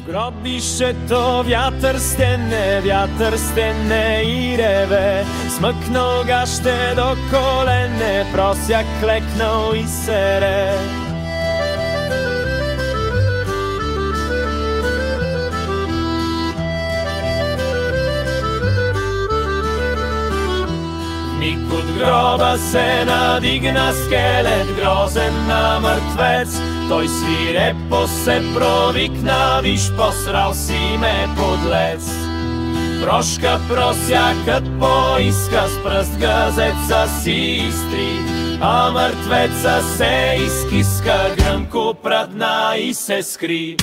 Гробището вятър стене и реве, смъкнал гаще до колене, просяк клекнал и сере. Миг от гроба се надигна скелет, грозен на мъртвец. Той свирепо се провикна, виж, посрал си ме, подлец. Прошка просякът поиска, с пръст газеца си изтри, а мъртвеца се изкиска, гръмко прадна и се скри.